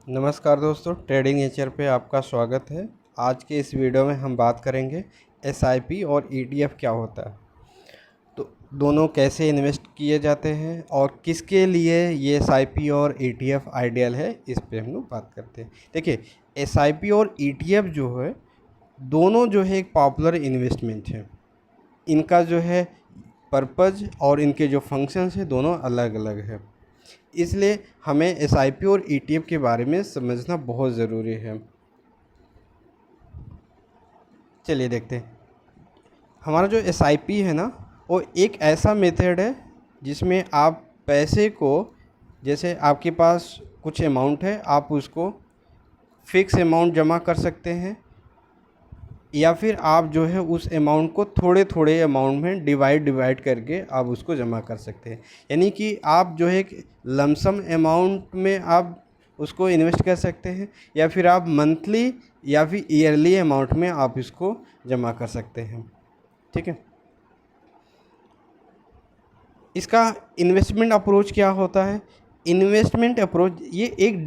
नमस्कार दोस्तों, trading nature पे आपका स्वागत है। आज के इस वीडियो में हम बात करेंगे एसआईपी और ईटीएफ क्या होता है, तो दोनों कैसे इन्वेस्ट किए जाते हैं और किसके लिए ये एसआईपी और ईटीएफ आइडियल है, इस पे हम लोग बात करते हैं। देखिए, एसआईपी और ईटीएफ जो है, दोनों जो है एक पॉपुलर इन्वेस्टमेंट है। इनका जो है पर्पज़ और इनके जो फंक्शंस है दोनों अलग अलग है, इसलिए हमें एसआईपी और ईटीएफ के बारे में समझना बहुत ज़रूरी है। चलिए देखते हैं। हमारा जो एसआईपी है ना, वो एक ऐसा मेथड है जिसमें आप पैसे को, जैसे आपके पास कुछ अमाउंट है, आप उसको फिक्स अमाउंट जमा कर सकते हैं, या फिर आप जो है उस अमाउंट को थोड़े थोड़े अमाउंट में डिवाइड करके आप उसको जमा कर सकते हैं। यानी कि आप जो है एक लमसम अमाउंट में आप उसको इन्वेस्ट कर सकते हैं, या फिर आप मंथली या फिर ईयरली अमाउंट में आप इसको जमा कर सकते हैं। ठीक है। इसका इन्वेस्टमेंट अप्रोच क्या होता है? इन्वेस्टमेंट अप्रोच ये एक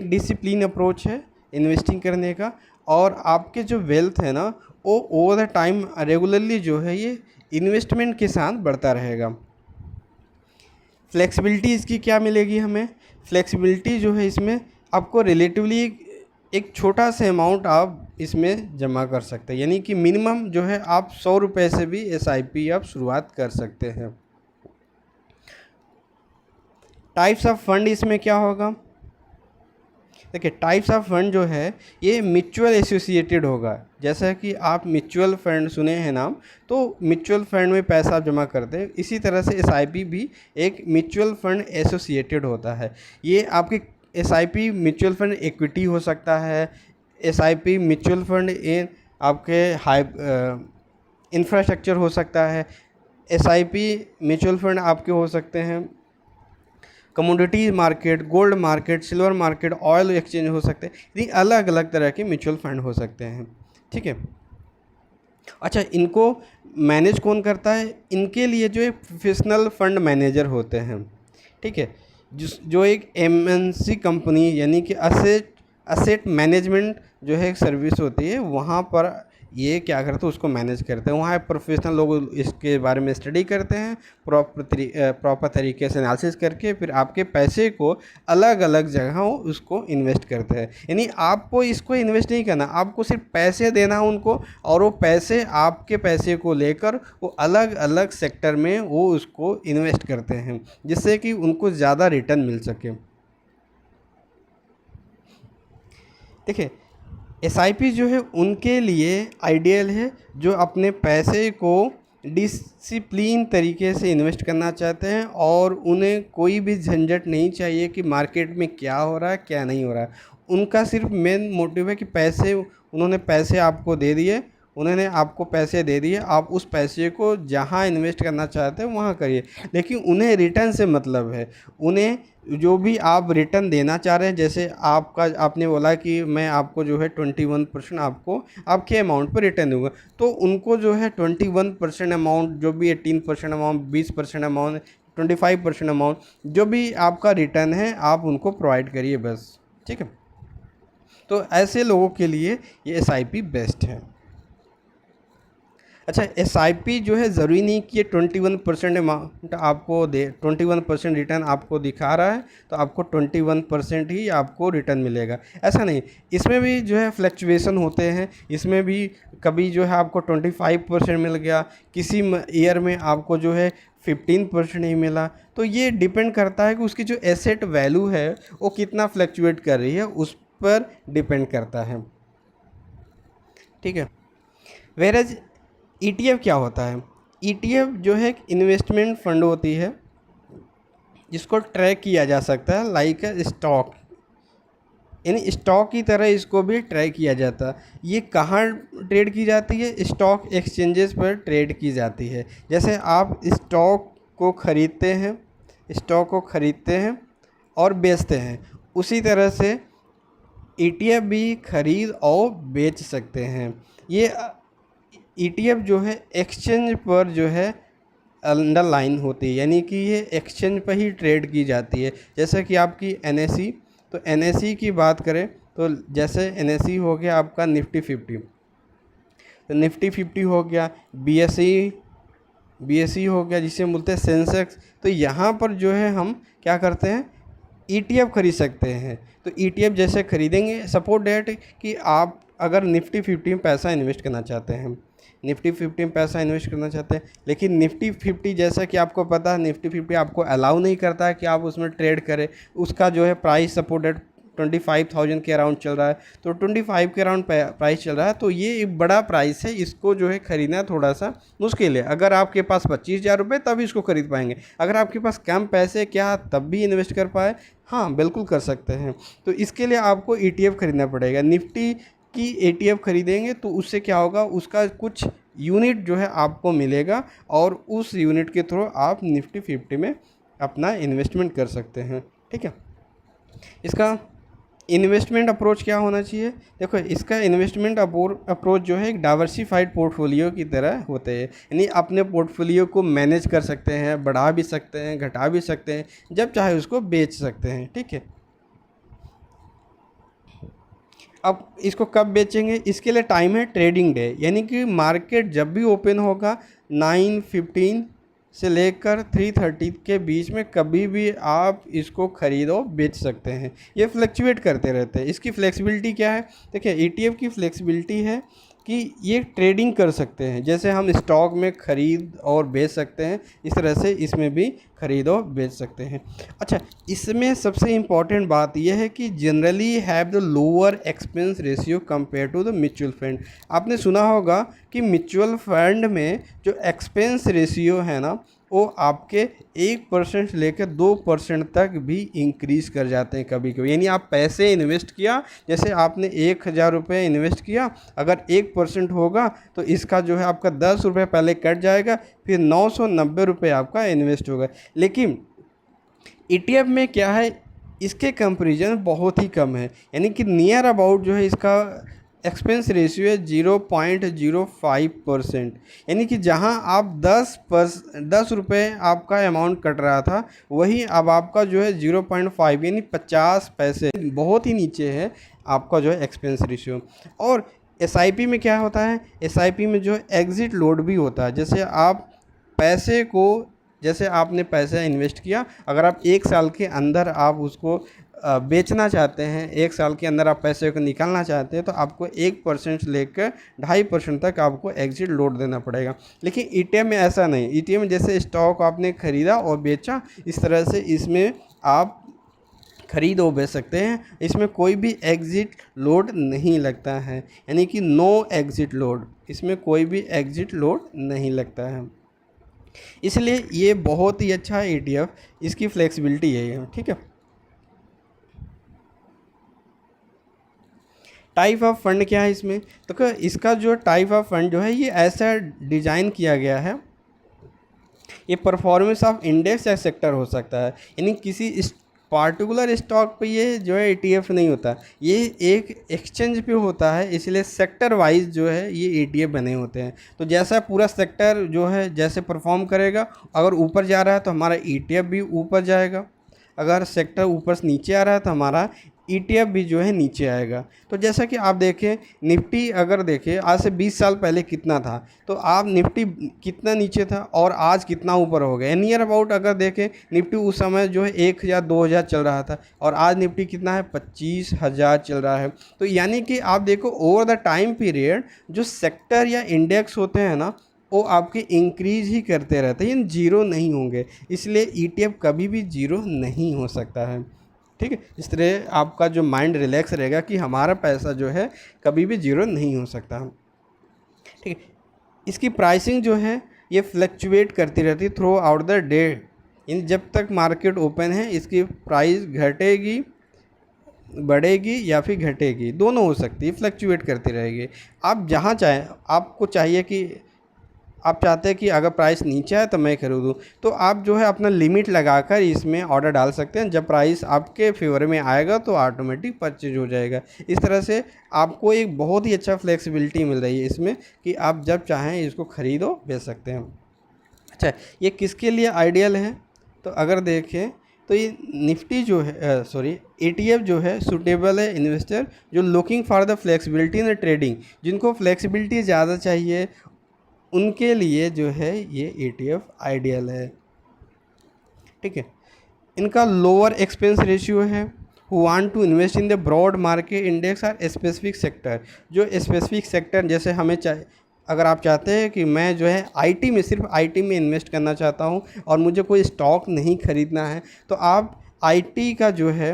डिसिप्लिन अप्रोच है इन्वेस्टिंग करने का, और आपके जो वेल्थ है ना, वो ओवर द टाइम रेगुलरली जो है ये इन्वेस्टमेंट के साथ बढ़ता रहेगा। फ्लेक्सिबिलिटी इसकी क्या मिलेगी हमें? फ्लेक्सिबिलिटी जो है इसमें आपको रिलेटिवली एक छोटा सा अमाउंट आप इसमें जमा कर सकते हैं, यानी कि मिनिमम जो है आप 100 रुपये से भी एसआईपी आप शुरुआत कर सकते हैं। टाइप्स ऑफ फंड इसमें क्या होगा? देखिए, टाइप्स ऑफ फंड जो है ये म्यूचुअल एसोसिएटेड होगा। जैसा कि आप म्यूचुअल फंड सुने हैं नाम, तो म्यूचुअल फंड में पैसा आप जमा करते हैं, इसी तरह से एसआईपी भी एक म्यूचुअल फंड एसोसिएटेड होता है। ये आपके एसआईपी म्यूचुअल फंड इक्विटी हो सकता है, एसआईपी म्यूचुअल फंड इन आपके हाई इंफ्रास्ट्रक्चर हो सकता है, एसआईपी म्यूचुअल फंड आपके हो सकते हैं commodity market, gold market, silver market, oil exchange हो सकते हैं। ये अलग अलग तरह के म्यूचुअल फंड हो सकते हैं। ठीक है। अच्छा, इनको मैनेज कौन करता है? इनके लिए जो एक प्रोफेशनल फंड मैनेजर होते हैं। ठीक है। जो एक एमएनसी कंपनी, यानी कि असेट मैनेजमेंट जो है एक सर्विस होती है, वहाँ पर ये क्या करते हैं, उसको मैनेज करते हैं। वहाँ प्रोफेशनल लोग इसके बारे में स्टडी करते हैं, प्रॉपर तरीके से एनालिसिस करके फिर आपके पैसे को अलग अलग जगहों उसको इन्वेस्ट करते हैं। यानी आपको इसको इन्वेस्ट नहीं करना, आपको सिर्फ पैसे देना उनको, और वो पैसे आपके पैसे को लेकर वो अलग अलग सेक्टर में वो उसको इन्वेस्ट करते हैं, जिससे कि उनको ज़्यादा रिटर्न मिल सके। देखिए, एसआईपी जो है उनके लिए आइडियल है जो अपने पैसे को डिसिप्लिन तरीके से इन्वेस्ट करना चाहते हैं, और उन्हें कोई भी झंझट नहीं चाहिए कि मार्केट में क्या हो रहा है क्या नहीं हो रहा है। उनका सिर्फ मेन मोटिव है कि उन्होंने पैसे आपको दे दिए, आप उस पैसे को जहां इन्वेस्ट करना चाहते हैं वहां करिए, लेकिन उन्हें रिटर्न से मतलब है। उन्हें जो भी आप रिटर्न देना चाह रहे हैं, जैसे आपने बोला कि मैं आपको जो है 21% आपको आपके अमाउंट पर रिटर्न दूंगा, तो उनको जो है 21% अमाउंट, जो भी 18% अमाउंट, 20% अमाउंट, 25% अमाउंट, जो भी आपका रिटर्न है आप उनको प्रोवाइड करिए बस। ठीक है। तो ऐसे लोगों के लिए ये एसआईपी बेस्ट है। अच्छा, एसआईपी जो है ज़रूरी नहीं कि ये 21% अमाउंट आपको दे, 21% रिटर्न आपको दिखा रहा है तो आपको 21% ही आपको रिटर्न मिलेगा, ऐसा नहीं। इसमें भी जो है फ्लक्चुएसन होते हैं। इसमें भी कभी जो है आपको 25% मिल गया, किसी ईयर में आपको जो है 15% ही मिला। तो ये डिपेंड करता है कि उसकी जो एसेट वैल्यू है वो कितना फ्लक्चुएट कर रही है, उस पर डिपेंड करता है। ठीक है। वेरेज ईटीएफ क्या होता है? ईटीएफ जो है एक इन्वेस्टमेंट फंड होती है जिसको ट्रैक किया जा सकता है, लाइक अ स्टॉक, यानी स्टॉक की तरह इसको भी ट्रैक किया जाता है। ये कहाँ ट्रेड की जाती है? स्टॉक एक्सचेंजेस पर ट्रेड की जाती है। जैसे आप स्टॉक को खरीदते हैं और बेचते हैं, उसी तरह से ईटीएफ भी खरीद और बेच सकते हैं। ये ईटीएफ जो है एक्सचेंज पर जो है अंडरलाइन होती है, यानी कि ये एक्सचेंज पर ही ट्रेड की जाती है। जैसे कि आपकी एनएसई तो NSE की बात करें तो जैसे NSE हो गया आपका निफ्टी 50, तो निफ्टी 50 हो गया, BSE हो गया जिसे बोलते हैं सेंसेक्स। तो यहाँ पर जो है हम क्या करते हैं, ETF खरीद सकते हैं। तो ETF जैसे खरीदेंगे, सपोज डेट कि आप अगर निफ्टी 50 में पैसा इन्वेस्ट करना चाहते हैं, निफ्टी 50 में पैसा इन्वेस्ट करना चाहते हैं, लेकिन निफ्टी 50 जैसा कि आपको पता है निफ्टी 50 आपको अलाउ नहीं करता है कि आप उसमें ट्रेड करें। उसका जो है प्राइस सपोज डेट 25,000 के अराउंड चल रहा है, तो 25 के अराउंड प्राइस चल रहा है, तो ये एक बड़ा प्राइस है, इसको जो है ख़रीदना थोड़ा सा मुश्किल है। अगर आपके पास 25,000 रुपये तब इसको खरीद पाएंगे, अगर आपके पास कम पैसे क्या तब भी इन्वेस्ट कर पाए, हाँ बिल्कुल कर सकते हैं। तो इसके लिए आपको ETF खरीदना पड़ेगा। निफ्टी की ETF खरीदेंगे तो उससे क्या होगा, उसका कुछ यूनिट जो है आपको मिलेगा और उस यूनिट के थ्रू आप निफ्टी 50 में अपना इन्वेस्टमेंट कर सकते हैं। ठीक है, इसका इन्वेस्टमेंट अप्रोच क्या होना चाहिए? देखो, इसका इन्वेस्टमेंट अप्रोच जो है एक डाइवर्सिफाइड पोर्टफोलियो की तरह होते हैं, यानी अपने पोर्टफोलियो को मैनेज कर सकते हैं, बढ़ा भी सकते हैं, घटा भी सकते हैं, जब चाहे उसको बेच सकते हैं। ठीक है, अब इसको कब बेचेंगे, इसके लिए टाइम है ट्रेडिंग डे, यानी कि मार्केट जब भी ओपन होगा 9:15 से लेकर 3:30 के बीच में कभी भी आप इसको खरीदो बेच सकते हैं। ये फ्लक्चुएट करते रहते हैं। इसकी फ्लेक्सिबिलिटी क्या है? देखिए, ETF की फ्लेक्सिबिलिटी है कि ये ट्रेडिंग कर सकते हैं, जैसे हम स्टॉक में ख़रीद और बेच सकते हैं, इस तरह से इसमें भी ख़रीद और बेच सकते हैं। अच्छा, इसमें सबसे इम्पॉर्टेंट बात यह है कि generally have the lower expense ratio compare to the mutual fund. आपने सुना होगा कि म्यूचुअल फंड में जो एक्सपेंस रेशियो है ना, वो आपके 1% से लेकर 2% तक भी इंक्रीज़ कर जाते हैं कभी कभी। यानी आप पैसे इन्वेस्ट किया, जैसे आपने 1,000 रुपये इन्वेस्ट किया, अगर 1% होगा तो इसका जो है आपका 10 रुपये पहले कट जाएगा, फिर 990 रुपये आपका इन्वेस्ट होगा। लेकिन ETF में क्या है, इसके कंपेरिजन बहुत ही कम है, यानी कि नियर अबाउट जो है इसका एक्सपेंस रेशियो है 0.05%। यानी कि जहां आप 10 रुपये आपका अमाउंट कट रहा था, वही अब आपका जो है 0.5 यानी 50 पैसे, बहुत ही नीचे है आपका जो है एक्सपेंस रेशियो। और SIP में क्या होता है, SIP में जो एग्ज़िट लोड भी होता है। जैसे आप पैसे को, जैसे आपने पैसा इन्वेस्ट किया, अगर आप 1 साल के अंदर आप उसको बेचना चाहते हैं, 1 साल के अंदर आप पैसे को निकालना चाहते हैं, तो आपको 1% से लेकर 2.5% तक आपको एग्जिट लोड देना पड़ेगा। लेकिन ETF में ऐसा नहीं। ETF में जैसे स्टॉक आपने ख़रीदा और बेचा, इस तरह से इसमें आप खरीद और बेच सकते हैं, इसमें कोई भी एग्ज़िट लोड नहीं लगता है, यानी कि नो एग्ज़िट लोड, इसमें कोई भी एग्ज़िट लोड नहीं लगता है। इसलिए ये बहुत ही अच्छा है ETF, इसकी फ्लेक्सिबिलिटी है। ठीक है, टाइप ऑफ फंड क्या है इसमें? तो इसका जो टाइप ऑफ फंड जो है ये ऐसा डिज़ाइन किया गया है, ये परफॉर्मेंस ऑफ इंडेक्स या सेक्टर हो सकता है, यानी किसी पार्टिकुलर स्टॉक पे ये जो है ETF नहीं होता, ये एक एक्सचेंज पे होता है, इसलिए सेक्टर वाइज जो है ये ETF बने होते हैं। तो जैसा पूरा सेक्टर जो है जैसे परफॉर्म करेगा, अगर ऊपर जा रहा है तो हमारा ETF भी ऊपर जाएगा, अगर सेक्टर ऊपर से नीचे आ रहा है तो हमारा ETF भी जो है नीचे आएगा। तो जैसा कि आप देखें, निफ्टी अगर देखें आज से 20 साल पहले कितना था, तो आप निफ्टी कितना नीचे था और आज कितना ऊपर हो गया। नियर अबाउट अगर देखें, निफ्टी उस समय जो है 1,000 2,000 चल रहा था और आज निफ्टी कितना है, 25,000 चल रहा है। तो यानी कि आप देखो ओवर द टाइम पीरियड जो सेक्टर या इंडेक्स होते हैं ना, वो आपके इंक्रीज ही करते रहते हैं, जीरो नहीं होंगे। इसलिए ETF कभी भी जीरो नहीं हो सकता है। ठीक है, इस तरह आपका जो माइंड रिलैक्स रहेगा कि हमारा पैसा जो है कभी भी जीरो नहीं हो सकता। ठीक है, इसकी प्राइसिंग जो है ये फ्लक्चुएट करती रहती है थ्रू आउट द डे, इन जब तक मार्केट ओपन है इसकी प्राइस घटेगी, बढ़ेगी या फिर घटेगी, दोनों हो सकती है, फ्लक्चुएट करती रहेगी। आप जहाँ चाहें, आपको चाहिए कि आप चाहते हैं कि अगर प्राइस नीचे है तो मैं खरीदूँ, तो आप जो है अपना लिमिट लगाकर इसमें ऑर्डर डाल सकते हैं। जब प्राइस आपके फेवर में आएगा तो ऑटोमेटिक परचेज हो जाएगा। इस तरह से आपको एक बहुत ही अच्छा फ्लेक्सिबिलिटी मिल रही है इसमें कि आप जब चाहें इसको खरीदो बेच सकते हैं। अच्छा, ये किसके लिए आइडियल है? तो अगर देखें तो तो ये निफ्टी जो है सॉरी ETF जो है सूटेबल है इन्वेस्टर जो looking for the flexibility in trading, जिनको फ्लेक्सिबिलिटी ज़्यादा चाहिए उनके लिए जो है ये ETF आइडियल है। ठीक है, इनका लोअर एक्सपेंस रेशियो है। Who want to invest in the broad market index or specific sector, जो स्पेसिफिक सेक्टर जैसे हमें अगर आप चाहते हैं कि मैं जो है IT में सिर्फ IT में इन्वेस्ट करना चाहता हूं और मुझे कोई स्टॉक नहीं खरीदना है, तो आप IT का जो है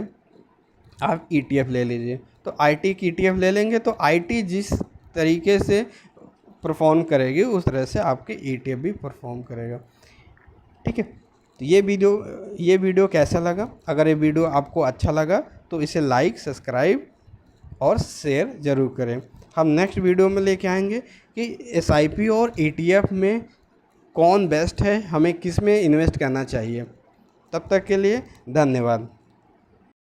आप ETF ले लीजिए। तो IT की ETF ले लेंगे तो IT जिस तरीके से परफॉर्म करेगी उस तरह से आपके ETF भी परफॉर्म करेगा। ठीक है, तो ये वीडियो कैसा लगा? अगर ये वीडियो आपको अच्छा लगा तो इसे लाइक, सब्सक्राइब और शेयर ज़रूर करें। हम नेक्स्ट वीडियो में लेके आएंगे कि SIP और ETF में कौन बेस्ट है, हमें किस में इन्वेस्ट करना चाहिए। तब तक के लिए धन्यवाद।